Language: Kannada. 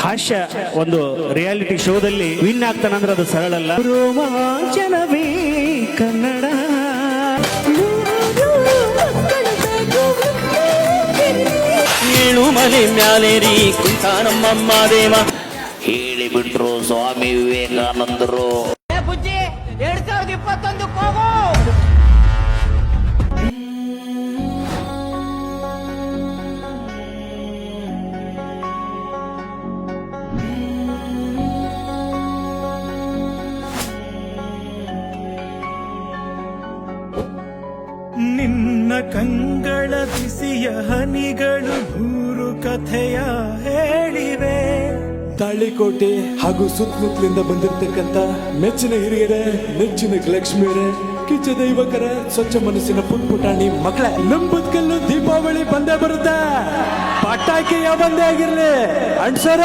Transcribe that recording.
ಹಾಸ್ಯ ಒಂದು ರಿಯಾಲಿಟಿ ಶೋದಲ್ಲಿ ವಿನ್ ಆಗ್ತಾನಂದ್ರೆ ಅದು ಸರಳ ಅಲ್ಲ. ರೋಮಾಂಚನವೇ ಕನ್ನಡ. ಏಳು ಮನೆ ಮ್ಯಾಲೇರಿ ಕುಂತ ನಮ್ಮಮ್ಮ ದೇವ ಹೇಳಿಬಿಟ್ರು ಸ್ವಾಮಿ ವಿವೇಕಾನಂದರು. ಬುಜ್ಜಿ 2021 ಹೋಗೋ. ನಿನ್ನ ಕಂಗಳ ಬಿಸಿಯ ಹನಿಗಳು ಮೂರು ಕಥೆಯ ಹೇಳಿವೆ. ತಾಳಿಕೋಟೆ ಹಾಗೂ ಸುತ್ತಮುತ್ತಲಿಂದ ಬಂದಿರತಕ್ಕಂತ ಮೆಚ್ಚಿನ ಹಿರಿಯರೇ, ನೆಚ್ಚಿನ ಲಕ್ಷ್ಮಿಯರೇ, ಕಿಚ್ಚ ದೈವಕರ, ಸ್ವಚ್ಛ ಮನಸ್ಸಿನ ಪುಟ್ಪುಟಾಣಿ ಮಕ್ಕಳ, ನಂಬದ್ಕಲ್ಲು ದೀಪಾವಳಿ ಬಂದೇ ಬರುತ್ತೆ. ಪಟಾಕಿ ಯಾವ ಬಂದೇ ಆಗಿರ್ಲಿ ಅಣ್ಸರ.